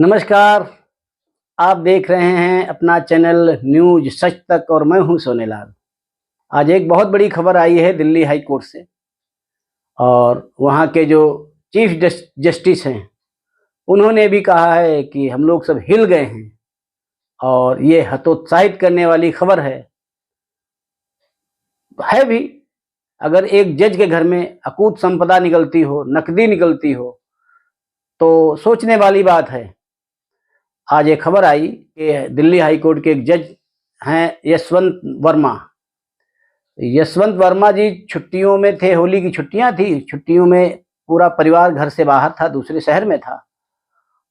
नमस्कार। आप देख रहे हैं अपना चैनल न्यूज सच तक और मैं हूं सोनेलाल। आज एक बहुत बड़ी खबर आई है दिल्ली हाई कोर्ट से और वहां के जो चीफ जस्टिस हैं उन्होंने भी कहा है कि हम लोग सब हिल गए हैं और ये हतोत्साहित करने वाली खबर है भी। अगर एक जज के घर में अकूत संपदा निकलती हो, नकदी निकलती हो, तो सोचने वाली बात है। आज एक खबर आई कि दिल्ली हाई कोर्ट के एक जज हैं यशवंत वर्मा। यशवंत वर्मा जी छुट्टियों में थे, होली की छुट्टियां थी, छुट्टियों में पूरा परिवार घर से बाहर था, दूसरे शहर में था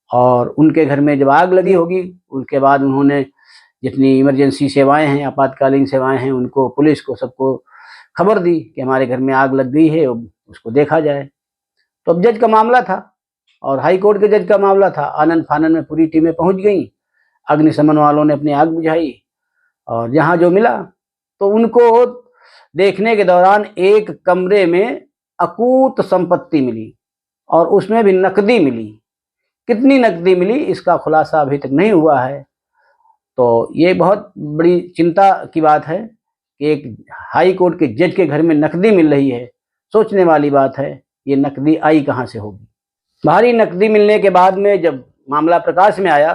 और उनके घर में जब आग लगी होगी उसके बाद उन्होंने जितनी इमरजेंसी सेवाएं हैं, आपातकालीन सेवाएं हैं, उनको, पुलिस को, सबको खबर दी कि हमारे घर में आग लग गई है, उसको देखा जाए। तो अब जज का मामला था और हाई कोर्ट के जज का मामला था। आनन फानन में पूरी टीमें पहुंच गई, अग्निशमन वालों ने अपनी आग बुझाई और जहां जो मिला तो उनको देखने के दौरान एक कमरे में अकूत संपत्ति मिली और उसमें भी नकदी मिली। कितनी नकदी मिली इसका खुलासा अभी तक नहीं हुआ है। तो ये बहुत बड़ी चिंता की बात है कि एक हाई कोर्ट के जज के घर में नकदी मिल रही है। सोचने वाली बात है, ये नकदी आई कहां से होगी। भारी नकदी मिलने के बाद में जब मामला प्रकाश में आया,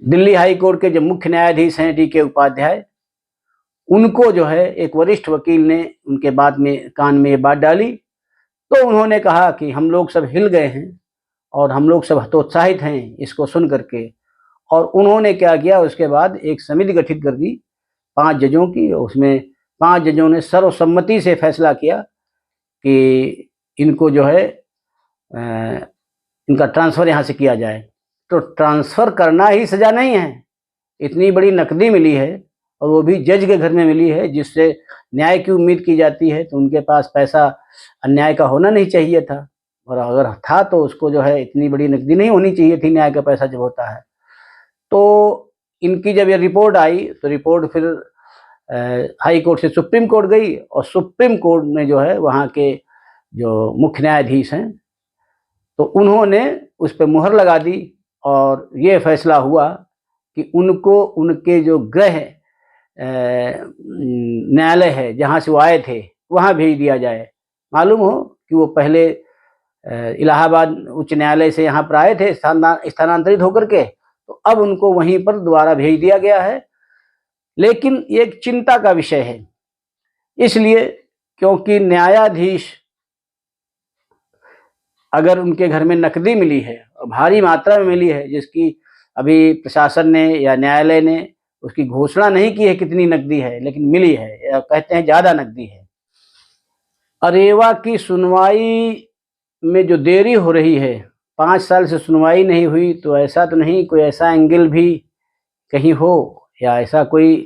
दिल्ली हाई कोर्ट के जो मुख्य न्यायाधीश हैं DK उपाध्याय, उनको जो है एक वरिष्ठ वकील ने उनके बाद में कान में ये बात डाली। तो उन्होंने कहा कि हम लोग सब हिल गए हैं और हम लोग सब हतोत्साहित हैं इसको सुन करके। और उन्होंने क्या किया, उसके बाद एक समिति गठित कर दी 5 जजों की। उसमें 5 जजों ने सर्वसम्मति से फैसला किया कि इनको जो है इनका ट्रांसफ़र यहाँ से किया जाए। तो ट्रांसफ़र करना ही सज़ा नहीं है। इतनी बड़ी नकदी मिली है और वो भी जज के घर में मिली है, जिससे न्याय की उम्मीद की जाती है। तो उनके पास पैसा अन्याय का होना नहीं चाहिए था, और अगर था तो उसको जो है इतनी बड़ी नकदी नहीं होनी चाहिए थी न्याय का पैसा जब होता है। तो इनकी जब ये रिपोर्ट आई तो रिपोर्ट फिर हाई कोर्ट से सुप्रीम कोर्ट गई और सुप्रीम कोर्ट में जो है वहाँ के जो मुख्य न्यायाधीश हैं तो उन्होंने उस पर मुहर लगा दी और ये फैसला हुआ कि उनको उनके जो गृह न्यायालय है जहाँ से वो आए थे वहाँ भेज दिया जाए। मालूम हो कि वो पहले इलाहाबाद उच्च न्यायालय से यहाँ पर आए थे स्थानांतरित होकर के, तो अब उनको वहीं पर दोबारा भेज दिया गया है। लेकिन ये एक चिंता का विषय है, इसलिए क्योंकि न्यायाधीश अगर उनके घर में नकदी मिली है और भारी मात्रा में मिली है, जिसकी अभी प्रशासन ने या न्यायालय ने उसकी घोषणा नहीं की है कितनी नकदी है, लेकिन मिली है, या कहते हैं ज़्यादा नकदी है। अरेवा की सुनवाई में जो देरी हो रही है, 5 साल से सुनवाई नहीं हुई, तो ऐसा तो नहीं कोई ऐसा एंगल भी कहीं हो या ऐसा कोई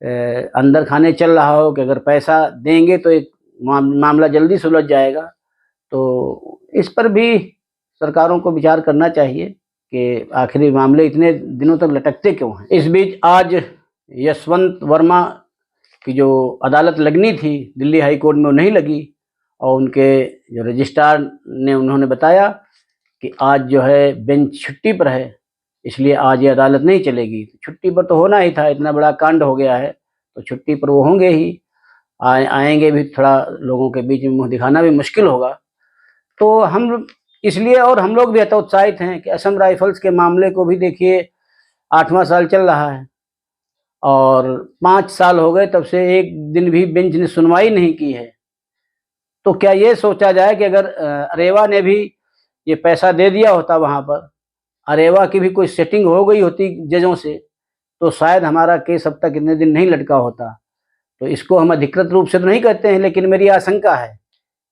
अंदर खाने चल रहा हो कि अगर पैसा देंगे तो एक मामला जल्दी सुलझ जाएगा। तो इस पर भी सरकारों को विचार करना चाहिए कि आखिरी मामले इतने दिनों तक लटकते क्यों हैं। इस बीच आज यशवंत वर्मा की जो अदालत लगनी थी दिल्ली हाई कोर्ट में वो नहीं लगी और उनके जो रजिस्ट्रार ने उन्होंने बताया कि आज जो है बेंच छुट्टी पर है, इसलिए आज ये अदालत नहीं चलेगी। छुट्टी पर तो होना ही था, इतना बड़ा कांड हो गया है तो छुट्टी पर वो होंगे ही, आएंगे भी, थोड़ा लोगों के बीच में मुँह दिखाना भी मुश्किल होगा। तो हम इसलिए, और हम लोग भी हतोत्साहित हैं कि असम राइफल्स के मामले को भी देखिए 8वां साल चल रहा है और 5 साल हो गए तब से एक दिन भी बेंच ने सुनवाई नहीं की है। तो क्या ये सोचा जाए कि अगर अरेवा ने भी ये पैसा दे दिया होता, वहाँ पर अरेवा की भी कोई सेटिंग हो गई होती जजों से, तो शायद हमारा केस अब तक इतने दिन नहीं लटका होता। तो इसको हम अधिकृत रूप से तो नहीं कहते हैं, लेकिन मेरी आशंका है,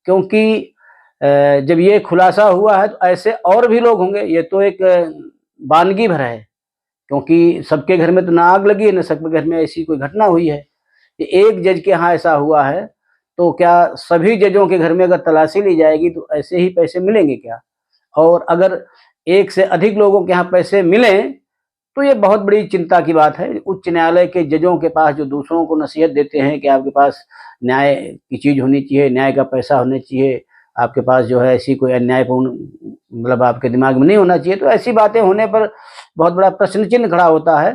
क्योंकि जब ये खुलासा हुआ है तो ऐसे और भी लोग होंगे। ये तो एक वानगी भर है, क्योंकि सबके घर में तो ना आग लगी है, ना सबके घर में ऐसी कोई घटना हुई है। एक जज के यहाँ ऐसा हुआ है, तो क्या सभी जजों के घर में अगर तलाशी ली जाएगी तो ऐसे ही पैसे मिलेंगे क्या? और अगर एक से अधिक लोगों के यहाँ पैसे मिलें तो ये बहुत बड़ी चिंता की बात है। उच्च न्यायालय के जजों के पास जो दूसरों को नसीहत देते हैं कि आपके पास न्याय की चीज़ होनी चाहिए, न्याय का पैसा होना चाहिए, आपके पास जो है ऐसी कोई अन्यायपूर्ण मतलब आपके दिमाग में नहीं होना चाहिए। तो ऐसी बातें होने पर बहुत बड़ा प्रश्न चिन्ह खड़ा होता है।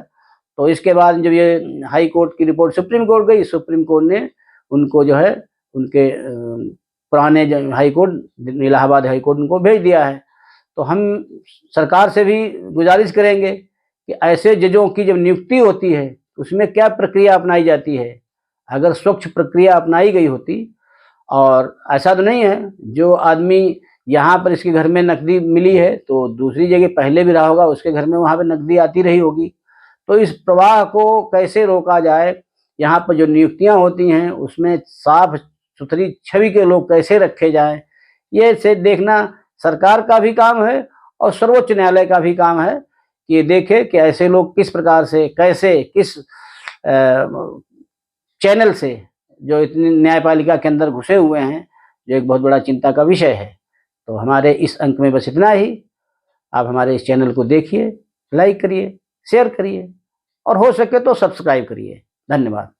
तो इसके बाद जब ये हाई कोर्ट की रिपोर्ट सुप्रीम कोर्ट गई, सुप्रीम कोर्ट ने उनको जो है उनके पुराने जो high court Allahabad high court उनको भेज दिया है। तो हम सरकार से भी गुजारिश करेंगे कि ऐसे जजों की जब नियुक्ति होती है उसमें क्या प्रक्रिया अपनाई जाती है। अगर स्वच्छ प्रक्रिया अपनाई गई होती, और ऐसा तो नहीं है जो आदमी यहाँ पर इसके घर में नकदी मिली है तो दूसरी जगह पहले भी रहा होगा, उसके घर में वहाँ पे नकदी आती रही होगी। तो इस प्रवाह को कैसे रोका जाए, यहाँ पर जो नियुक्तियाँ होती हैं उसमें साफ सुथरी छवि के लोग कैसे रखे जाएं, ये से देखना सरकार का भी काम है और सर्वोच्च न्यायालय का भी काम है कि ये देखे कि ऐसे लोग किस प्रकार से कैसे किस चैनल से जो इतनी न्यायपालिका के अंदर घुसे हुए हैं, जो एक बहुत बड़ा चिंता का विषय है। तो हमारे इस अंक में बस इतना ही। आप हमारे इस चैनल को देखिए, लाइक करिए, शेयर करिए और हो सके तो सब्सक्राइब करिए। धन्यवाद।